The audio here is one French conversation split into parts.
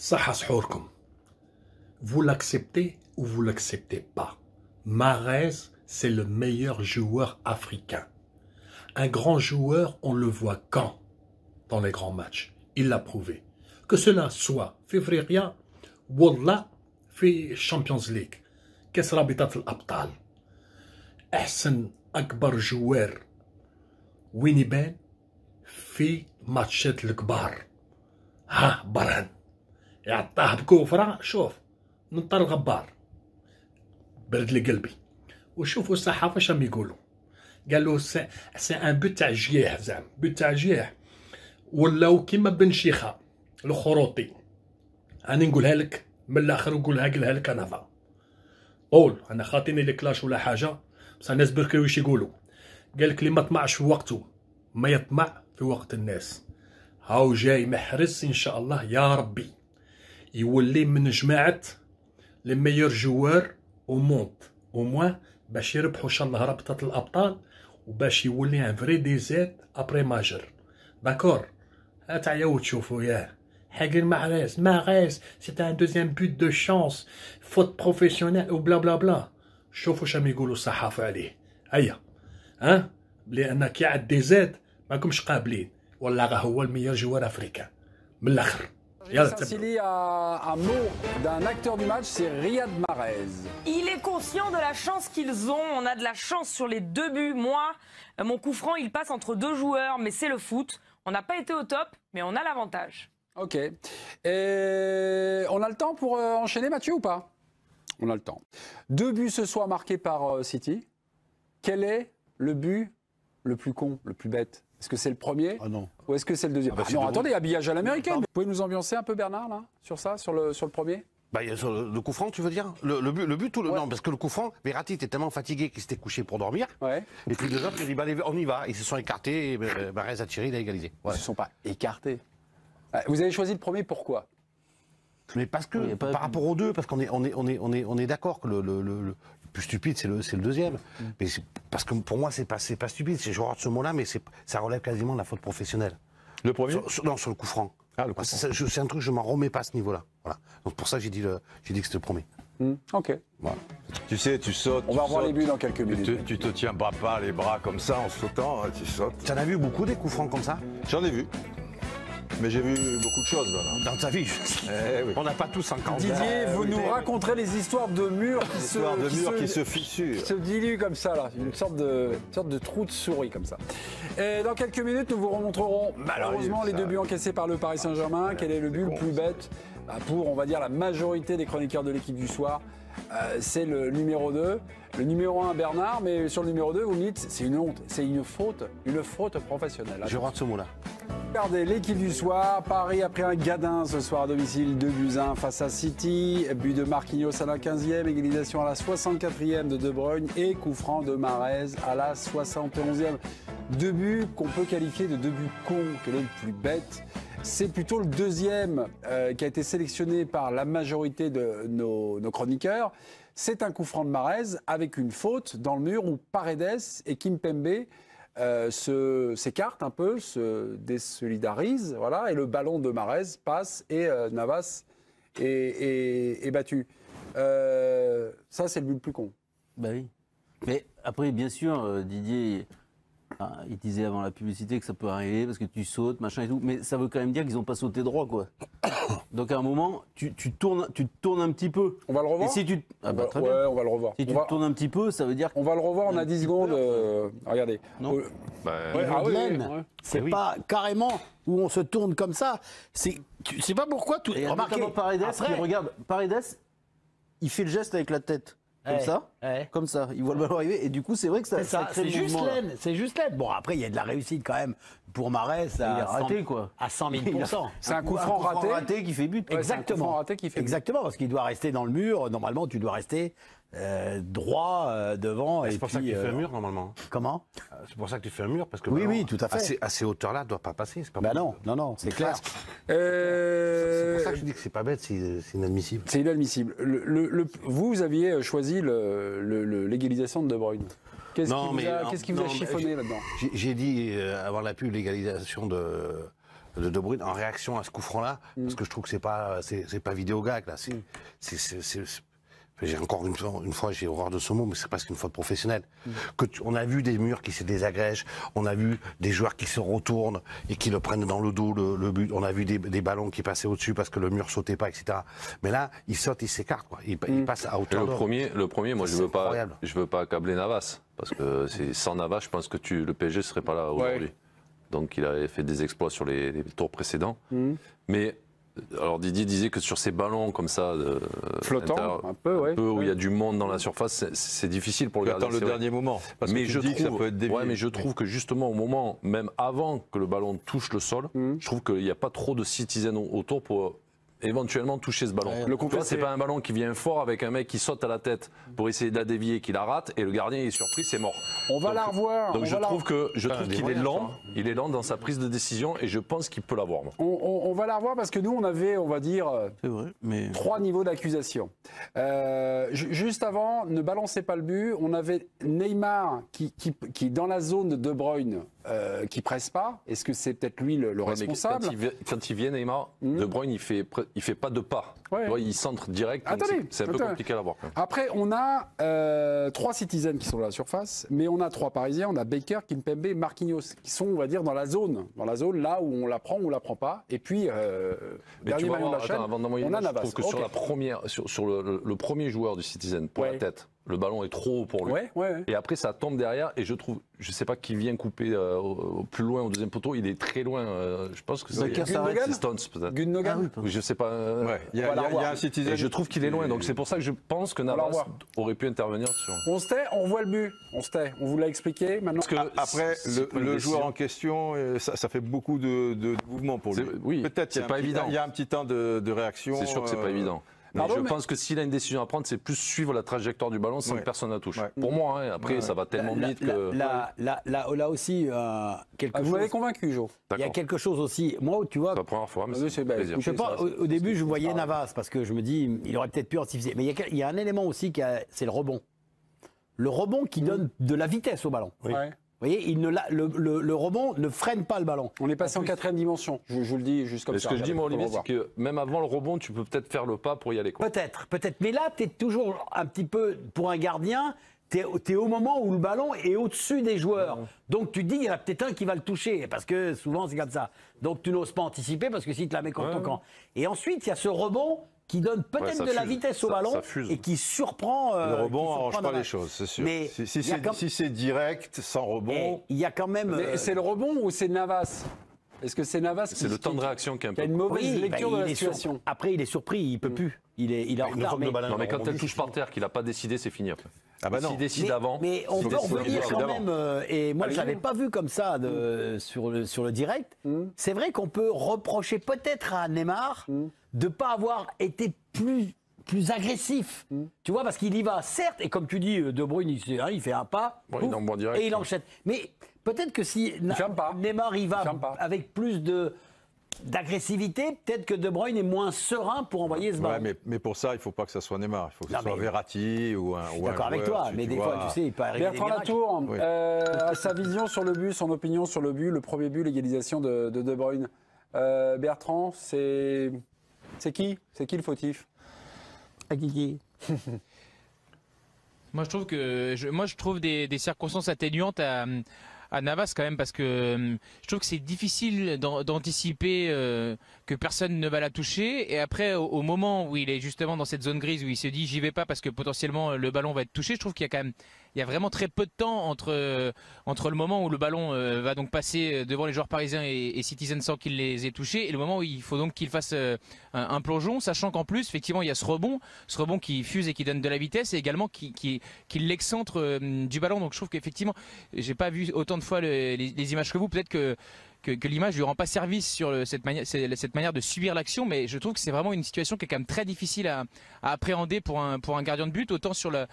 صحة سحوركم. Vous l'acceptez ou vous l'acceptez pas. Mahrez, c'est le meilleur joueur africain. Un grand joueur, on le voit quand? Dans les grands matchs. Il l'a prouvé. Que cela soit février, Wallah, في Champions League. كأس رابطة الأبطال. أحسن أكبر جوار وين يبان في ماتشات الكبار. ها برهن يعطاه بكوفرة. شوف نطر الغبار برد لي قلبي. وشوفوا الصحافة شام يقولوا. قالوا سي ان بوت تاع جياح زعما بوت تاع جياح ولاو كيما بن شيخة الخروطي. راني نقولها لك من الاخر ونقولها لك انا فا قول انا خاطيني لي كلاش ولا حاجه بصح الناس بركي واش يقولوا. قال لك اللي ما طمعش في وقته ما يطمع في وقت الناس. هاو جاي محرز ان شاء الله يا ربي يولي من جماعه لي ميور جوار او موند او موان باش يربحوا ان شاء الله رابطه الابطال وباش يولي ان فري ديزيت ابري ماجر. داكور تعياو تشوفوا ياه حاجر Mahrez c'est un deuxième but de chance faute professionnelle ou bla bla bla. شوفوا شام يقولوا الصحافه عليه. هيا ها لان كي عاد دي زاد ماكمش قابلين ولا غا هو الميور جوار افريقيا من الاخر. Saint-Cily a un mot d'un acteur du match, c'est Riyad Mahrez. Il est conscient de la chance qu'ils ont. On a de la chance sur les deux buts. Moi, mon coup franc, il passe entre deux joueurs, mais c'est le foot. On n'a pas été au top, mais on a l'avantage. Ok. Et on a le temps pour enchaîner, Mathieu, ou pas? On a le temps. 2 buts ce soir marqués par City. Quel est le but le plus con, le plus bête? Est-ce que c'est le premier? Ah non. Ou est-ce que c'est le deuxième? Non, attendez, habillage à l'américaine. Vous pouvez nous ambiancer un peu, Bernard, là, sur ça, sur le premier? Bah, sur le coup franc, tu veux dire le but, Ouais. non, parce que le coup franc, Verratti était tellement fatigué qu'il s'était couché pour dormir. Ouais. Et puis les autres, ils ont dit, bah, allez, on y va. Ils se sont écartés, et Mahrez a tiré, il a égalisé. Ils Voilà. ne se sont pas écartés. Vous avez choisi le premier, pourquoi? Mais parce que, par rapport aux deux, parce qu'on est d'accord que le plus stupide, c'est le deuxième. Mais parce que pour moi, c'est pas stupide, c'est genre de ce mot-là, mais ça relève quasiment de la faute professionnelle. Le premier? Non, sur le coup franc. Ah, le coup franc. C'est un truc, je m'en remets pas à ce niveau-là. Voilà. Donc pour ça, j'ai dit que c'était le premier. Ok. Voilà. Tu sais, tu sautes. On va revoir les buts dans quelques minutes. Tu te tiens pas les bras comme ça en sautant, tu sautes. T'en as vu beaucoup des coups francs comme ça? J'en ai vu. Mais j'ai vu beaucoup de choses, voilà. Dans ta vie, Oui. on n'a pas tous 50 ans. Didier, vous nous raconterez les histoires de murs qui se fissurent. qui se diluent comme ça, là. Une sorte de trou de souris, comme ça. Et dans quelques minutes, nous vous remontrerons malheureusement les 2 buts encaissés par le Paris Saint-Germain. Quel est le but le plus bête pour, on va dire, la majorité des chroniqueurs de l'équipe du soir? C'est le numéro 2. Le numéro 1, Bernard, mais sur le numéro 2, vous me dites, c'est une honte, c'est une faute professionnelle. Je rate ce mot-là. Regardez l'équipe du soir. Paris a pris un gadin ce soir à domicile, 2-1 face à City. But de Marquinhos à la 15e, égalisation à la 64e de De Bruyne et coup franc de Mahrez à la 71e. 2 buts qu'on peut qualifier de 2 buts cons. Quel est le plus bête? C'est plutôt le deuxième qui a été sélectionné par la majorité de nos chroniqueurs. C'est un coup franc de Mahrez avec une faute dans le mur où Paredes et Kimpembe s'écartent un peu, se désolidarisent, voilà, et le ballon de Mahrez passe et Navas est battu. Ça, c'est le but le plus con. Bah oui. Mais après, bien sûr, Didier, il disait avant la publicité que ça peut arriver parce que tu sautes, machin et tout, mais ça veut quand même dire qu'ils n'ont pas sauté droit, quoi. Donc à un moment, tu tournes un petit peu. On va le revoir? Et si tu... très ouais, bien. on va le revoir. Si tu tournes un petit peu, ça veut dire... On va le revoir, on a 10 secondes. Regardez. Non. C'est pas carrément où on se tourne comme ça. Tu sais pas pourquoi tout. Et Remarquez, notamment Paredes, qui regarde, Paredes, il fait le geste avec la tête. Comme ça, il voit le ballon arriver et du coup c'est vrai que ça crée c'est le juste mouvement, là. laine, c'est juste laine. Bon après il y a de la réussite quand même pour Mahrez Il a raté, quoi. à 100 000%. C'est un coup franc raté. Qui fait but. Ouais, c'est un coup franc raté qui fait but. Exactement, parce qu'il doit rester dans le mur. Normalement tu dois rester droit devant. C'est pour ça que tu fais un mur normalement. Comment? C'est pour ça que tu fais un mur parce que Oui, tout à fait. À ces hauteurs-là, ne doit pas passer. Pas Bah non, c'est clair. C'est pour ça que je dis que c'est pas bête, c'est inadmissible. C'est inadmissible. Vous aviez choisi l'égalisation de De Bruyne. Qu'est-ce qui vous a chiffonné là-dedans? J'ai dit avant la pub l'égalisation de De Bruyne en réaction à ce coup franc-là, parce que je trouve que c'est pas vidéo gag là. J'ai encore une fois, j'ai horreur de ce mot, mais c'est presque une faute professionnelle. On a vu des murs qui se désagrègent, on a vu des joueurs qui se retournent et qui le prennent dans le dos, le but. On a vu des ballons qui passaient au-dessus parce que le mur sautait pas, etc. Mais là, il saute, il s'écarte, quoi. Il passe à hauteur. Le premier, moi, je veux pas accabler Navas, parce que sans Navas, je pense que le PSG serait pas là aujourd'hui. Donc, il avait fait des exploits sur les tours précédents. Mais alors Didier disait que sur ces ballons comme ça, flottant, un peu, où il y a du monde dans la surface, c'est difficile pour le gardien. Attends le dernier moment, parce que tu dis que ça peut être dévié. Ouais, mais je trouve que justement au moment, même avant que le ballon touche le sol, je trouve qu'il n'y a pas trop de citizens autour pour éventuellement toucher ce ballon. C'est pas un ballon qui vient fort avec un mec qui saute à la tête pour essayer de la dévier, qui la rate, et le gardien est surpris, c'est mort. On va la revoir. Donc je trouve qu'il est lent, il est lent dans sa prise de décision, et je pense qu'il peut l'avoir. On va la revoir parce que nous on avait, on va dire, mais 3 niveaux d'accusation. Juste avant, ne balancez pas le but, on avait Neymar qui dans la zone de De Bruyne, qui presse pas. Est-ce que c'est peut-être lui le responsable? Quand il vient Neymar, De Bruyne il fait pas de pas. Il centre direct. C'est un peu compliqué à l'avoir. Après, on a 3 citizens qui sont dans la surface, mais on a 3 Parisiens. On a Baker, Kimpembe, Marquinhos, qui sont, on va dire, dans la zone là où on la prend ou on la prend pas. Et puis, dernier maillon de la chaîne, on a Navas. Je trouve que sur la première, sur le premier joueur du Citizen pour la tête, le ballon est trop haut pour lui. Et après, ça tombe derrière. Et je trouve, je sais pas qui vient couper plus loin au deuxième poteau. Il est très loin. Je pense que c'est Stones peut-être. Gundogan. Je sais pas. Il y a un Citizen. Et je trouve qu'il est loin. Donc c'est pour ça que je pense que Navas aurait pu intervenir sur. On se tait, on voit le but. On se tait. On vous l'a expliqué. Maintenant. Après, le joueur en question, ça fait beaucoup de mouvements pour lui. Oui. Peut-être il y a un petit temps de réaction. C'est sûr que c'est pas évident. Mais je pense que s'il a une décision à prendre, c'est plus suivre la trajectoire du ballon sans que personne ne touche. Pour moi, après, ça va tellement vite que. Là aussi, quelque chose. Vous m'avez convaincu, Jo. Il y a quelque chose aussi. Moi, tu vois. C'est la première fois, mais c'est plaisir. Je sais pas, au début, je voyais Navas parce que je me dis, il aurait peut-être pu anticiper. Mais il y a un élément aussi, c'est le rebond. Le rebond qui donne de la vitesse au ballon. Vous voyez, le rebond ne freine pas le ballon. On est passé en 4e dimension, je vous le dis juste comme ça. Ce que je dis, moi, Olivier, c'est que même avant le rebond, tu peux peut-être faire le pas pour y aller. Peut-être. Mais là, tu es toujours un petit peu, pour un gardien, tu es au moment où le ballon est au-dessus des joueurs. Donc tu te dis, il y en a peut-être un qui va le toucher, parce que souvent c'est comme ça. Donc tu n'oses pas anticiper, parce que si tu la mets contre ton camp. Et ensuite, il y a ce rebond qui donne peut-être de la vitesse au ballon et qui surprend. Le rebond n'arrange pas les choses, c'est sûr. Mais si c'est direct, sans rebond. Il y a quand même. Mais c'est le rebond ou c'est Navas? Est-ce que c'est Navas C'est le temps de réaction qui est un peu. Il y a une mauvaise lecture de la situation. Après, il est surpris, il peut plus. Il est en retard. Non, mais quand elle touche par terre, qu'il n'a pas décidé, c'est fini après. Ah bah non. S'il décide avant. Mais on peut revenir quand même. Et moi, je l'avais pas vu comme ça sur le direct. C'est vrai qu'on peut reprocher peut-être à Neymar de pas avoir été plus agressif. Tu vois, parce qu'il y va, certes, et comme tu dis, De Bruyne, il fait un pas, et il enchaîne. Mais peut-être que si Neymar y va avec plus d'agressivité, peut-être que De Bruyne est moins serein pour envoyer ce ballon. Mais pour ça, il ne faut pas que ça soit Neymar. Il faut que ce soit Verratti ou un. Je suis d'accord avec toi, mais des fois, tu sais, il peut arriver. Bertrand Latour, sa vision sur le but, son opinion sur le but, le premier but, l'égalisation de De Bruyne. Bertrand, c'est qui? C'est qui le fautif? Moi, je trouve des circonstances atténuantes à Navas quand même, parce que je trouve que c'est difficile d'anticiper que personne ne va la toucher, et après au moment où il est justement dans cette zone grise où il se dit j'y vais pas parce que potentiellement le ballon va être touché, je trouve qu'il y a quand même vraiment très peu de temps entre le moment où le ballon va donc passer devant les joueurs parisiens et Citizen sans qu'il les ait touchés, et le moment où il faut donc qu'il fasse un plongeon, sachant qu'en plus effectivement il y a ce rebond qui fuse et qui donne de la vitesse, et également qui l'excentre du ballon. Donc je trouve qu'effectivement, j'ai pas vu autant de fois les images que vous, peut-être que l'image lui rend pas service sur cette manière de subir l'action, mais je trouve que c'est vraiment une situation qui est quand même très difficile à appréhender pour un gardien de but. Autant sur le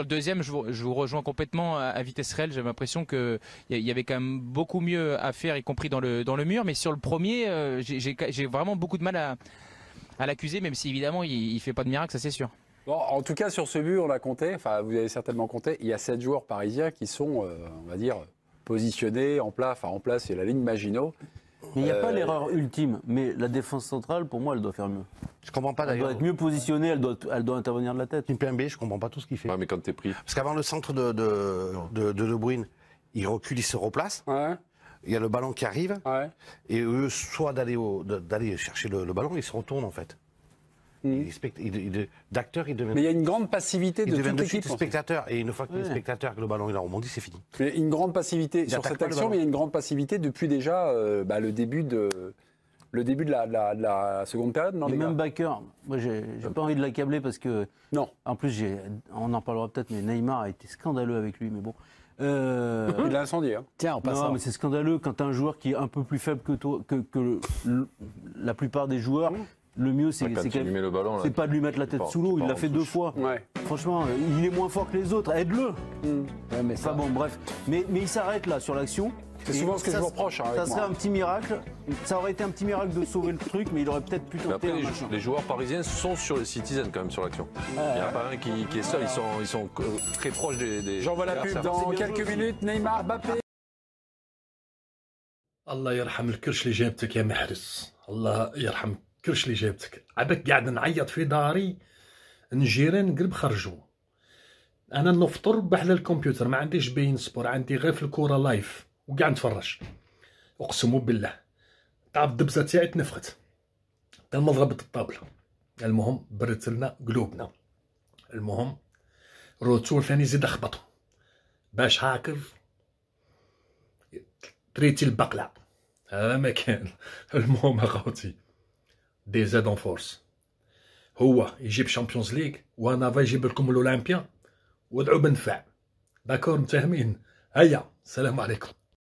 deuxième, je vous rejoins complètement à vitesse réelle. J'ai l'impression qu'il y avait quand même beaucoup mieux à faire, y compris dans le mur. Mais sur le premier, j'ai vraiment beaucoup de mal à l'accuser, même si évidemment il fait pas de miracle, ça c'est sûr. Bon, en tout cas, sur ce but, on l'a compté. Enfin, vous avez certainement compté. Il y a 7 joueurs parisiens qui sont, on va dire, positionnés en place. Enfin, en place, il y a la ligne Maginot. Mais il n'y a pas l'erreur ultime. Mais la défense centrale, pour moi, elle doit faire mieux. Je comprends pas Elle d'ailleurs. doit être mieux positionnée, elle doit intervenir de la tête. Kimpembe, je comprends pas tout ce qu'il fait. Ouais, mais quand t'es pris. Parce qu'avant le centre de Bruyne, il recule, il se replace. Ouais. Il y a le ballon qui arrive. Ouais. Et eux, soit d'aller chercher le ballon, ils se retournent en fait. D'acteur, il devient. Mais il y a une grande passivité de toute l'équipe. Spectateur. Et une fois qu'il est spectateur, que le ballon il a rebondi, c'est fini. Il y a une grande passivité sur cette action, mais il y a une grande passivité depuis déjà le début de la seconde période. Non, et les même gars. Bakker, moi j'ai pas envie de l'accabler parce que. Non. En plus, on en parlera peut-être, mais Neymar a été scandaleux avec lui, mais bon. Il a incendié. Hein. Tiens, en passant. Non, mais c'est scandaleux quand tu as un joueur qui est un peu plus faible que toi, la plupart des joueurs. Le mieux, c'est Quand tu lui mets le ballon, là, c'est pas de lui mettre la tête sous l'eau. Il l'a fait 2 fois. Ouais. Franchement, il est moins fort que les autres. Aide-le. Ouais, mais Enfin bon, bref. Mais il s'arrête là sur l'action. C'est souvent ce que je vous reproche. Hein, avec Ça serait moi. un petit miracle. Ça aurait été un petit miracle de sauver le truc, mais il aurait peut-être pu Mais tenter après, un machin. les joueurs parisiens sont sur les Citizens quand même sur l'action. Il n'y en a pas un qui est seul, ils sont très proches des. J'envoie la pub dans quelques minutes. Neymar, Mbappé. الله يرحم الكرش اللي جابتك يا محرز، الله يرحم الكرش اللي جابتك. عباك قاعد نعيط في داري، الجيران قرب خرجوا. انا نفطر بحذا الكمبيوتر، ما عنديش بين سبور، عندي غير في الكوره لايف وقاعد نتفرج. اقسم بالله تاع الدبزه تاعي تنفخت تا المضربة الطابله. المهم برت لنا قلوبنا. المهم روتور ثاني زيد اخبطه باش هاكر تريتي البقلة. هذا ما كان. المهم اخوتي دي زاد اون فورس، هو يجيب شامبيونز ليغ وانا يجيب لكم الاولمبيا وادعوا بنفع. داكور متفاهمين؟ هيا السلام عليكم.